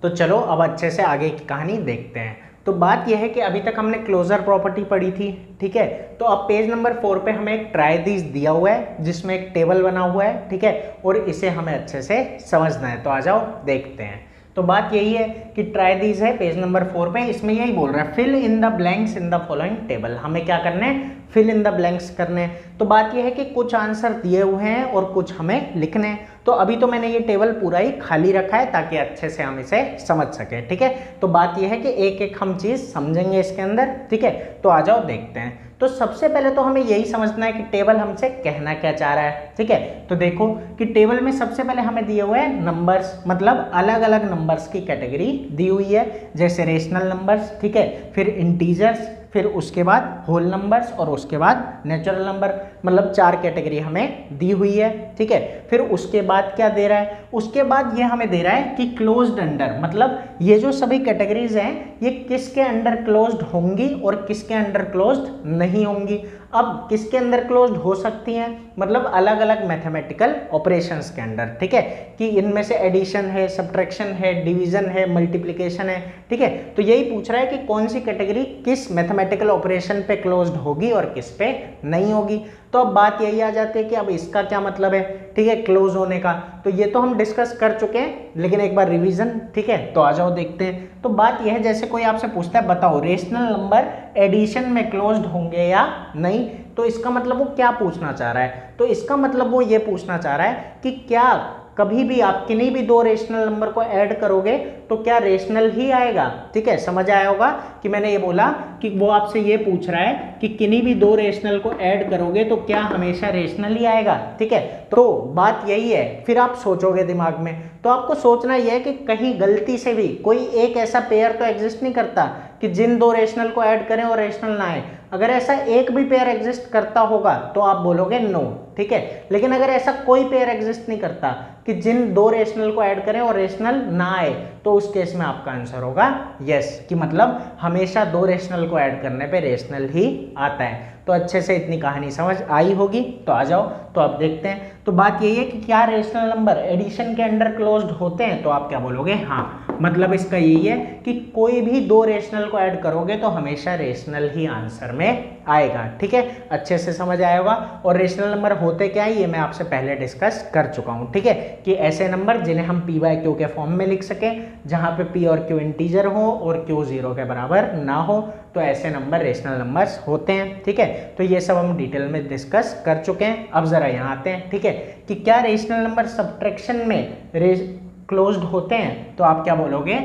तो चलो अब अच्छे से आगे की कहानी देखते हैं। तो बात यह है कि अभी तक हमने क्लोजर प्रॉपर्टी पढ़ी थी, ठीक है। तो अब पेज नंबर 4 पे हमें एक ट्राई दिस दिया हुआ है जिसमें एक टेबल बना हुआ है, ठीक है, और इसे हमें अच्छे से समझना है। तो आ जाओ देखते हैं। तो बात यही है कि ट्राई दिस है पेज नंबर 4 पे, इसमें यही बोल रहा है fill in the blanks in the following table. हमें क्या करना है, फिल इन द ब्लैंक्स करने हैं। तो बात यह है कि कुछ आंसर दिए हुए हैं और कुछ हमें लिखने हैं। तो अभी तो मैंने ये टेबल पूरा ही खाली रखा है ताकि अच्छे से हम इसे समझ सकें, ठीक है। तो बात यह है कि एक एक हम चीज समझेंगे इसके अंदर, ठीक है। तो आ जाओ देखते हैं। तो सबसे पहले तो हमें यही समझना है कि टेबल हमसे कहना क्या चाह रहा है, ठीक है। तो देखो कि टेबल में सबसे पहले हमें दिए हुए हैं नंबर्स, मतलब अलग अलग नंबर्स की कैटेगरी दी हुई है, जैसे रेशनल नंबर्स, ठीक है, फिर इंटीजर्स, फिर उसके बाद होल नंबर्स और उसके बाद नेचुरल नंबर, मतलब 4 कैटेगरी हमें दी हुई है, ठीक है। फिर उसके बाद क्या दे रहा है, उसके बाद ये हमें दे रहा है कि क्लोज्ड अंडर, मतलब ये जो सभी कैटेगरीज हैं ये किसके अंडर क्लोज्ड होंगी और किसके अंडर क्लोज्ड नहीं होंगी। अब किसके अंदर क्लोज्ड हो सकती हैं, मतलब अलग अलग मैथमेटिकल ऑपरेशंस के अंदर, ठीक है, कि इनमें से एडिशन है, सब्ट्रैक्शन है, डिवीजन है, मल्टीप्लिकेशन है, ठीक है। तो यही पूछ रहा है कि कौन सी कैटेगरी किस मैथमेटिकल ऑपरेशन पे क्लोज्ड होगी और किस पे नहीं होगी। तो अब बात यही आ जाती है कि अब इसका क्या मतलब है, ठीक है, क्लोज होने का। तो ये तो हम डिस्कस कर चुके हैं, लेकिन एक बार रिवीजन, ठीक है। तो आ जाओ देखते हैं। तो बात यह है, जैसे कोई आपसे पूछता है बताओ रेशनल नंबर एडिशन में क्लोज्ड होंगे या नहीं, तो इसका मतलब वो क्या पूछना चाह रहा है। तो इसका मतलब वो ये पूछना चाह रहा है कि क्या कभी भी आप किन्हीं भी 2 रेशनल नंबर को ऐड करोगे तो क्या रेशनल ही आएगा, ठीक है। समझ आया होगा कि मैंने ये बोला कि वो आपसे ये पूछ रहा है कि किन्हीं भी 2 रेशनल को ऐड करोगे तो क्या हमेशा रेशनल ही आएगा, ठीक है। तो बात यही है, फिर आप सोचोगे दिमाग में, तो आपको सोचना यह है कि कहीं गलती से भी कोई एक ऐसा पेयर तो एग्जिस्ट नहीं करता कि जिन 2 रेशनल को ऐड करें और रेशनल ना आए। अगर ऐसा एक भी पेयर एग्जिस्ट करता होगा तो आप बोलोगे नो, ठीक है। लेकिन अगर ऐसा कोई पेयर एग्जिस्ट नहीं करता कि जिन 2 रेशनल को ऐड करें और रेशनल ना आए, तो उस केस में आपका आंसर होगा यस, कि मतलब हमेशा 2 रेशनल को ऐड करने पे रेशनल ही आता है। तो अच्छे से इतनी कहानी समझ आई होगी। तो आ जाओ, तो अब देखते हैं। तो बात यही है कि क्या रेशनल नंबर एडिशन के अंडर क्लोज्ड होते हैं, तो आप क्या बोलोगे हाँ, मतलब इसका यही है कि कोई भी 2 रेशनल को ऐड करोगे तो हमेशा रेशनल ही आंसर में आएगा, ठीक है। अच्छे से समझ आया होगा। और रेशनल नंबर होते क्या है ये मैं आपसे पहले डिस्कस कर चुका हूँ, ठीक है, कि ऐसे नंबर जिन्हें हम p बाय क्यू के फॉर्म में लिख सकें, जहाँ पे p और q इंटीजर हो और q 0 के बराबर ना हो, तो ऐसे नंबर रेशनल नंबर्स होते हैं, ठीक है। तो ये सब हम डिटेल में डिस्कस कर चुके हैं। अब जरा यहाँ आते हैं, ठीक है, कि क्या रेशनल नंबर सब्ट्रैक्शन में क्लोज्ड होते हैं, तो आप क्या बोलोगे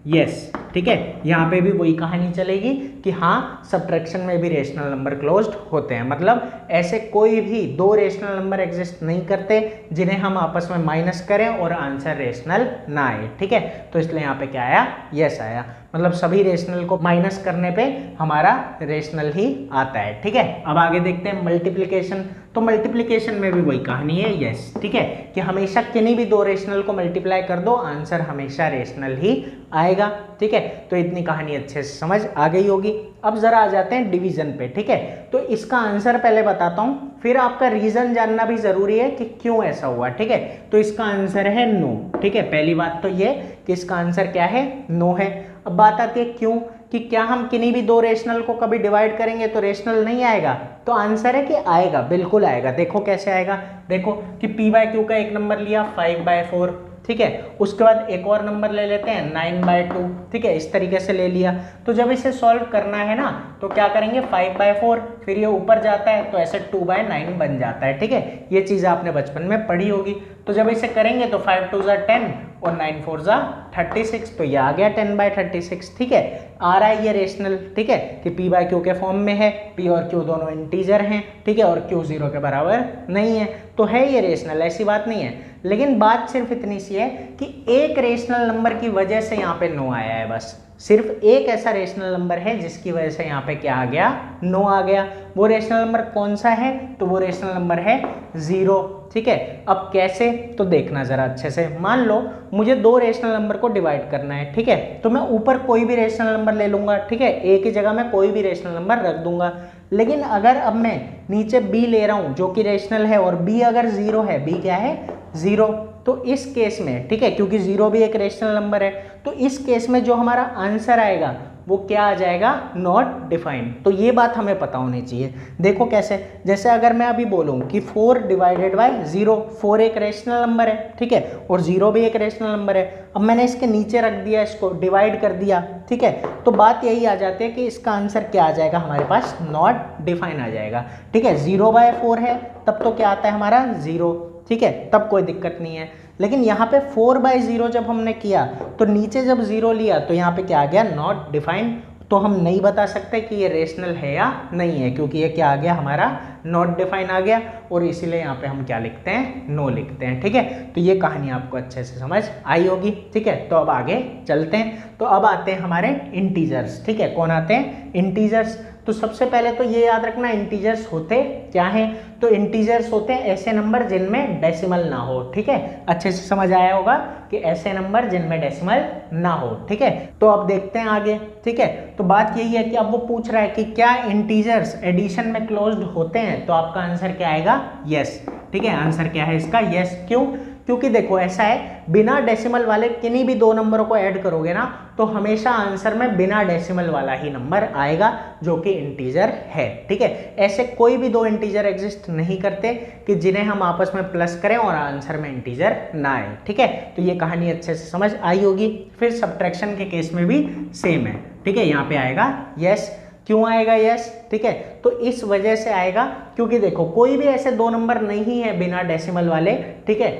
यस, ठीक है। यहाँ पे भी वही कहानी चलेगी कि हाँ सब्ट्रैक्शन में भी रेशनल नंबर क्लोज्ड होते हैं, मतलब ऐसे कोई भी 2 रेशनल नंबर एग्जिस्ट नहीं करते जिन्हें हम आपस में माइनस करें और आंसर रेशनल ना आए, ठीक है। तो इसलिए यहाँ पे क्या आया, यस आया, मतलब सभी रेशनल को माइनस करने पे हमारा रेशनल ही आता है, ठीक है। अब आगे देखते हैं मल्टीप्लिकेशन। तो मल्टीप्लिकेशन में भी वही कहानी है, यस, ठीक है, कि हमेशा किन्हीं भी 2 रेशनल को मल्टीप्लाई कर दो, आंसर हमेशा रेशनल ही आएगा, ठीक है। तो इतनी कहानी अच्छे से समझ आ गई होगी। अब जरा आ जाते हैं डिवीजन पे, ठीक है। तो इसका आंसर पहले बताता हूँ, फिर आपका रीजन जानना भी जरूरी है कि क्यों ऐसा हुआ, ठीक है। तो इसका आंसर है नो, ठीक है। पहली बात तो ये कि इसका आंसर क्या है, नो है। अब बात आती है क्यों, कि क्या हम किन्हीं भी 2 रेशनल को कभी डिवाइड करेंगे तो रेशनल नहीं आएगा, तो आंसर है कि आएगा, बिल्कुल आएगा। देखो कैसे आएगा, देखो कि p बाय क्यू का एक नंबर लिया 5/4, ठीक है, उसके बाद एक और नंबर ले लेते हैं 9/2, ठीक है, इस तरीके से ले लिया। तो जब इसे सॉल्व करना है ना तो क्या करेंगे 5/4, फिर ये ऊपर जाता है तो ऐसे 2/9 बन जाता है, ठीक है। ये चीज़ आपने बचपन में पढ़ी होगी। तो जब इसे करेंगे तो 5 2 ज़ा 10 और 9 4 ज़ा 36, तो ये आ गया 10/36, ठीक है। आ रहा है ये रेशनल, ठीक है, कि p बाय क्यू के फॉर्म में है, p और q दोनों इंटीजर हैं, ठीक है, और q 0 के बराबर नहीं है, तो है ये रेशनल, ऐसी बात नहीं है। लेकिन बात सिर्फ इतनी सी है कि एक रेशनल नंबर की वजह से यहाँ पे नो आया है, बस सिर्फ एक ऐसा रेशनल नंबर है जिसकी वजह से यहाँ पे क्या आ गया, नो आ गया। वो रेशनल नंबर कौन सा है, तो वो रेशनल नंबर है 0, ठीक है। अब कैसे, तो देखना जरा अच्छे से। मान लो मुझे 2 रेशनल नंबर को डिवाइड करना है, ठीक है, तो मैं ऊपर कोई भी रेशनल नंबर ले लूंगा, ठीक है, a की जगह मैं कोई भी रेशनल नंबर रख दूंगा। लेकिन अगर अब मैं नीचे b ले रहा हूं जो कि रेशनल है और b अगर 0 है, b क्या है 0, तो इस केस में, ठीक है, क्योंकि 0 भी एक रेशनल नंबर है, तो इस केस में जो हमारा आंसर आएगा वो क्या आ जाएगा, नॉट डिफाइंड। तो ये बात हमें पता होनी चाहिए। देखो कैसे, जैसे अगर मैं अभी बोलूँ कि 4 डिवाइडेड बाय 0, 4 एक रेशनल नंबर है, ठीक है, और 0 भी एक रेशनल नंबर है। अब मैंने इसके नीचे रख दिया, इसको डिवाइड कर दिया, ठीक है, तो बात यही आ जाती है कि इसका आंसर क्या आ जाएगा हमारे पास, नॉट डिफाइन आ जाएगा, ठीक है। 0/4 है तब तो क्या आता है हमारा 0, ठीक है, तब कोई दिक्कत नहीं है। लेकिन यहाँ पे 4/0 जब हमने किया तो नीचे जब 0 लिया तो यहाँ पे क्या आ गया, नॉट डिफाइंड। तो हम नहीं बता सकते कि ये रेशनल है या नहीं है, क्योंकि ये क्या आ गया हमारा, नॉट डिफाइन आ गया, और इसीलिए यहाँ पे हम क्या लिखते हैं, नो लिखते हैं, ठीक है। तो ये कहानी आपको अच्छे से समझ आई होगी, ठीक है। तो अब आगे चलते हैं। तो अब आते हैं हमारे इंटीजर्स, ठीक है। कौन आते हैं, इंटीजर्स। तो सबसे पहले तो ये याद रखना, इंटीजर्स होते क्या हैं। तो इंटीजर्स होते हैं ऐसे नंबर जिनमें डेसिमल ना हो, ठीक है। अच्छे से समझ आया होगा कि ऐसे नंबर जिनमें डेसिमल ना हो, ठीक है। तो अब देखते हैं आगे, ठीक है। तो बात यही है कि अब वो पूछ रहा है कि क्या इंटीजर्स एडिशन में क्लोज्ड होते हैं, तो आपका आंसर क्या आएगा, यस, ठीक है। आंसर क्या है इसका, यस। क्यों, क्योंकि देखो ऐसा है, बिना डेसिमल वाले किन्हीं भी दो नंबरों को ऐड करोगे ना तो हमेशा आंसर में बिना डेसिमल वाला ही नंबर आएगा जो कि इंटीजर है, ठीक है। ऐसे कोई भी दो इंटीजर एग्जिस्ट नहीं करते कि जिन्हें हम आपस में प्लस करें और आंसर में इंटीजर ना आए, ठीक है। तो ये कहानी अच्छे से समझ आई होगी। फिर सब्ट्रैक्शन के केस में भी सेम है, ठीक है। यहाँ पे आएगा यस। क्यों आएगा यस, ठीक है। तो इस वजह से आएगा क्योंकि देखो कोई भी ऐसे दो नंबर नहीं है बिना डेसिमल वाले, ठीक है,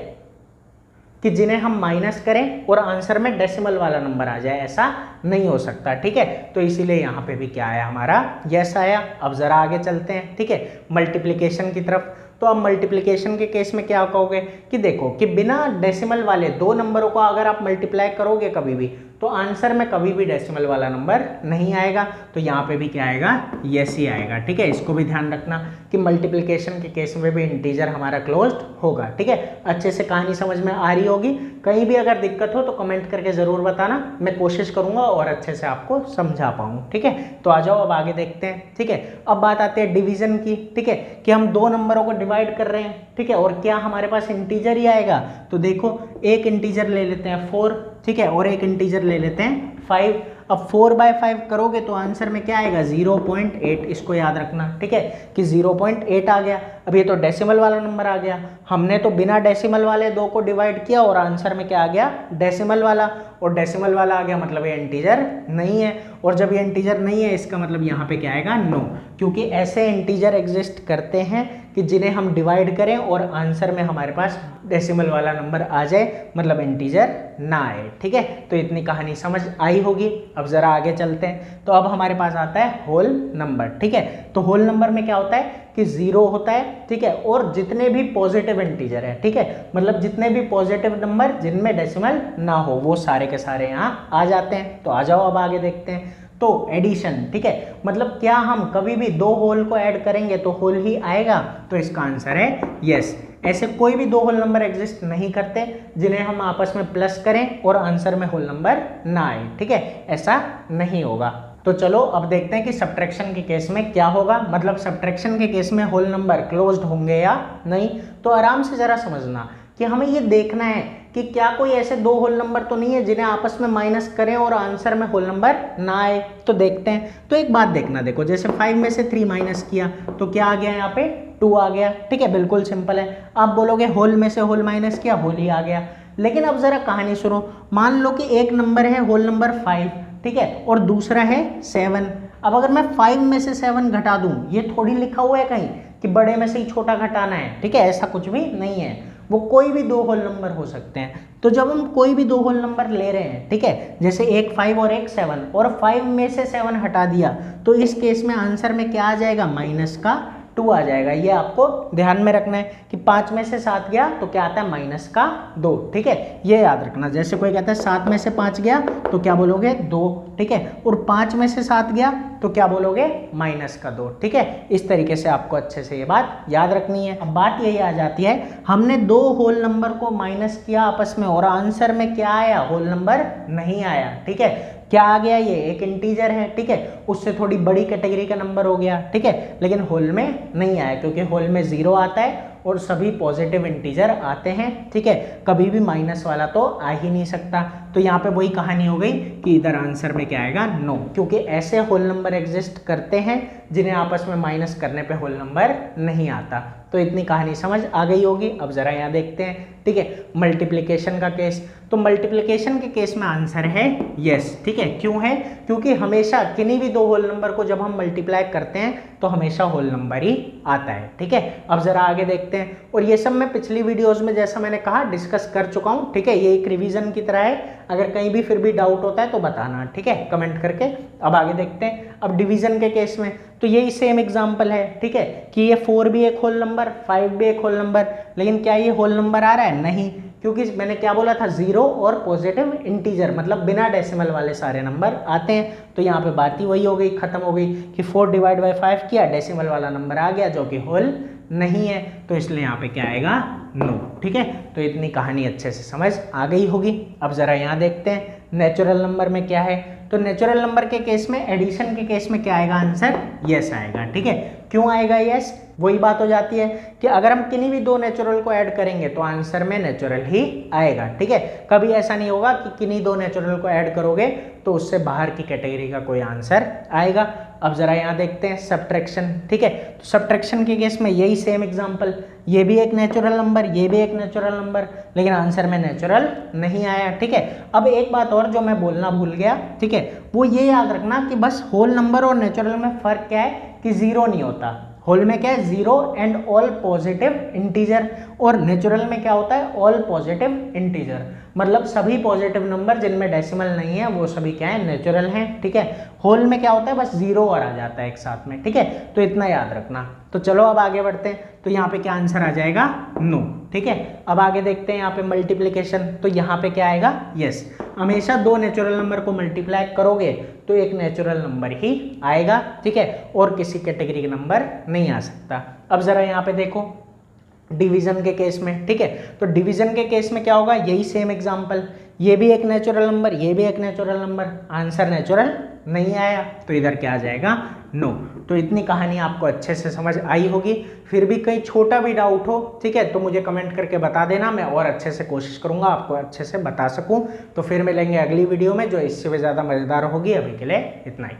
कि जिन्हें हम माइनस करें और आंसर में डेसिमल वाला नंबर आ जाए, ऐसा नहीं हो सकता, ठीक है। तो इसीलिए यहाँ पे भी क्या आया हमारा, यस आया। अब जरा आगे चलते हैं, ठीक है, मल्टीप्लिकेशन की तरफ। तो अब मल्टीप्लिकेशन के केस में क्या कहोगे कि देखो कि बिना डेसिमल वाले दो नंबरों को अगर आप मल्टीप्लाई करोगे कभी भी तो आंसर में कभी भी डेसिमल वाला नंबर नहीं आएगा। तो यहाँ पे भी क्या आएगा, यस ही आएगा, ठीक है। इसको भी ध्यान रखना कि मल्टीप्लिकेशन के केस में भी इंटीजर हमारा क्लोज्ड होगा, ठीक है। अच्छे से कहानी समझ में आ रही होगी। कहीं भी अगर दिक्कत हो तो कमेंट करके ज़रूर बताना, मैं कोशिश करूँगा और अच्छे से आपको समझा पाऊँ, ठीक है। तो आ जाओ अब आगे देखते हैं, ठीक है। अब बात आती है डिवीजन की, ठीक है, कि हम दो नंबरों को डिवाइड कर रहे हैं, ठीक है, और क्या हमारे पास इंटीजर ही आएगा। तो देखो एक इंटीजर ले लेते हैं 4, ठीक है, और एक इंटीजर ले लेते हैं 5। अब 4/5 करोगे तो आंसर में क्या आएगा, 0.8। इसको याद रखना, ठीक है, कि 0.8 आ गया। अब ये तो डेसिमल वाला नंबर आ गया, हमने तो बिना डेसिमल वाले दो को डिवाइड किया और आंसर में क्या आ गया, डेसिमल वाला, और डेसिमल वाला आ गया मतलब ये इंटीजर नहीं है। और जब ये इंटीजर नहीं है इसका मतलब यहाँ पे क्या आएगा, नो, क्योंकि ऐसे इंटीजर एग्जिस्ट करते हैं कि जिन्हें हम डिवाइड करें और आंसर में हमारे पास डेसिमल वाला नंबर आ जाए, मतलब इंटीजर ना आए, ठीक है। तो इतनी कहानी समझ आई होगी। अब जरा आगे चलते हैं। तो अब हमारे पास आता है होल नंबर, ठीक है। तो होल नंबर में क्या होता है कि 0 होता है, ठीक है, और जितने भी पॉजिटिव इंटीजर है, ठीक है, मतलब जितने भी पॉजिटिव नंबर जिनमें डेसिमल ना हो वो सारे के सारे यहाँ आ जाते हैं। तो आ जाओ अब आगे देखते हैं। तो एडिशन, ठीक है, मतलब क्या हम कभी भी दो होल को ऐड करेंगे तो होल ही आएगा। तो इसका आंसर है यस। ऐसे कोई भी दो होल नंबर एग्जिस्ट नहीं करते जिन्हें हम आपस में प्लस करें और आंसर में होल नंबर ना आए, ठीक है, ऐसा नहीं होगा। तो चलो अब देखते हैं कि सब्ट्रैक्शन के केस में क्या होगा, मतलब सब्ट्रैक्शन के केस में होल नंबर क्लोज्ड होंगे या नहीं। तो आराम से जरा समझना कि हमें ये देखना है कि क्या कोई ऐसे दो होल नंबर तो नहीं है जिन्हें आपस में माइनस करें और आंसर में होल नंबर ना आए। तो देखते हैं। तो एक बात देखना, देखो जैसे 5 में से 3 माइनस किया तो क्या आ गया, यहाँ पे 2 आ गया, ठीक है, बिल्कुल सिंपल है। आप बोलोगे होल में से होल माइनस किया, होल ही आ गया। लेकिन अब जरा कहानी सुनो, मान लो कि एक नंबर है होल नंबर 5, ठीक है, और दूसरा है 7। अब अगर मैं 5 में से 7 घटा दूं, ये थोड़ी लिखा हुआ है कहीं कि बड़े में से ही छोटा घटाना है, ठीक है, ऐसा कुछ भी नहीं है। वो कोई भी दो होल नंबर हो सकते हैं। तो जब हम कोई भी दो होल नंबर ले रहे हैं, ठीक है, जैसे एक 5 और एक 7, और 5 में से 7 हटा दिया तो इस केस में आंसर में क्या आ जाएगा, माइनस का 2 आ जाएगा। ये आपको ध्यान में रखना है कि 5 में से 7 गया तो क्या आता है, माइनस का 2, ठीक है, ये याद रखना। जैसे कोई कहता है 7 में से 5 गया तो क्या बोलोगे, 2, ठीक है, और 5 में से 7 गया तो क्या बोलोगे, माइनस का 2, ठीक है। इस तरीके से आपको अच्छे से ये बात याद रखनी है। अब बात यही आ जाती है, हमने दो होल नंबर को माइनस किया आपस में और आंसर में क्या आया, होल नंबर नहीं आया, ठीक है। क्या आ गया, ये एक इंटीजर है, ठीक है, उससे थोड़ी बड़ी कैटेगरी का नंबर हो गया, ठीक है, लेकिन होल में नहीं आया क्योंकि होल में 0 आता है और सभी पॉजिटिव इंटीजर आते हैं, ठीक है, कभी भी माइनस वाला तो आ ही नहीं सकता। तो यहाँ पे वही कहानी हो गई कि इधर आंसर में क्या आएगा, नो, क्योंकि ऐसे होल नंबर एग्जिस्ट करते हैं जिन्हें आपस में माइनस करने पे होल नंबर नहीं आता। तो इतनी कहानी समझ आ गई होगी। अब जरा यहाँ देखते हैं, ठीक है, मल्टीप्लिकेशन का केस। तो मल्टीप्लिकेशन के केस में आंसर है यस, ठीक है। क्यों है? क्योंकि हमेशा किन्हीं भी दो होल नंबर को जब हम मल्टीप्लाई करते हैं तो हमेशा होल नंबर ही आता है, ठीक है। अब जरा आगे देखते हैं, और ये सब मैं पिछली वीडियोस में जैसा मैंने कहा डिस्कस कर चुका हूँ, ठीक है। ये एक रिवीजन की तरह है, अगर कहीं भी फिर भी डाउट होता है तो बताना, ठीक है, कमेंट करके। अब आगे देखते हैं। अब डिवीजन के केस में तो यही सेम एग्जांपल है, ठीक है, कि ये 4 भी एक होल नंबर, 5 भी एक होल नंबर, लेकिन क्या ये होल नंबर आ रहा है? नहीं, क्योंकि मैंने क्या बोला था, 0 और पॉजिटिव इंटीजर, मतलब बिना डेसिमल वाले सारे नंबर आते हैं। तो यहाँ पे बात ही वही हो गई, खत्म हो गई कि 4 डिवाइड बाई 5 किया, डेसिमल वाला नंबर आ गया जो कि होल नहीं है, तो इसलिए यहाँ पे क्या आएगा, नो, ठीक है। तो इतनी कहानी अच्छे से समझ आ गई होगी। अब जरा यहाँ देखते हैं नेचुरल नंबर में क्या है। तो नेचुरल नंबर के केस में, एडिशन के केस में क्या आएगा आंसर? यस आएगा, ठीक है। क्यों आएगा यस? वही बात हो जाती है कि अगर हम किन्हीं भी दो नेचुरल को ऐड करेंगे तो आंसर में नेचुरल ही आएगा, ठीक है। कभी ऐसा नहीं होगा कि किन्हीं दो नेचुरल को ऐड करोगे तो उससे बाहर की कैटेगरी का कोई आंसर आएगा। अब जरा यहाँ देखते हैं सब्ट्रैक्शन, ठीक है। तो सब्ट्रैक्शन के केस में यही सेम एग्जांपल, ये भी एक नेचुरल नंबर, ये भी एक नेचुरल नंबर, लेकिन आंसर में नेचुरल नहीं आया, ठीक है। अब एक बात और जो मैं बोलना भूल गया, ठीक है, वो ये याद रखना कि बस होल नंबर और नेचुरल में फर्क क्या है कि जीरो नहीं होता। होल में क्या है? Zero and all positive integer, और नेचुरल में क्या होता है? ऑल पॉजिटिव इंटीजर, मतलब सभी पॉजिटिव नंबर जिनमें डेसिमल नहीं है वो सभी क्या है? नेचुरल हैं, ठीक है। होल में क्या होता है? बस जीरो और आ जाता है एक साथ में, ठीक है। तो इतना याद रखना। तो चलो अब आगे बढ़ते हैं। तो यहाँ पे क्या आंसर आ जाएगा? नो, ठीक है। अब आगे देखते हैं यहाँ पे मल्टीप्लिकेशन। तो यहाँ पे क्या आएगा? यस। हमेशा दो नेचुरल नंबर को मल्टीप्लाई करोगे तो एक नेचुरल नंबर ही आएगा, ठीक है, और किसी कैटेगरी का नंबर नहीं आ सकता। अब जरा यहाँ पे देखो डिवीजन के केस में, ठीक है। तो डिवीजन के केस में क्या होगा? यही सेम एग्जांपल, ये भी एक नेचुरल नंबर, ये भी एक नेचुरल नंबर, आंसर नेचुरल नहीं आया, तो इधर क्या आ जाएगा? नो। तो इतनी कहानी आपको अच्छे से समझ आई होगी। फिर भी कहीं छोटा भी डाउट हो, ठीक है, तो मुझे कमेंट करके बता देना, मैं और अच्छे से कोशिश करूंगा आपको अच्छे से बता सकूं। तो फिर मिलेंगे अगली वीडियो में जो इससे भी ज़्यादा मज़ेदार होगी। अभी के लिए इतना ही।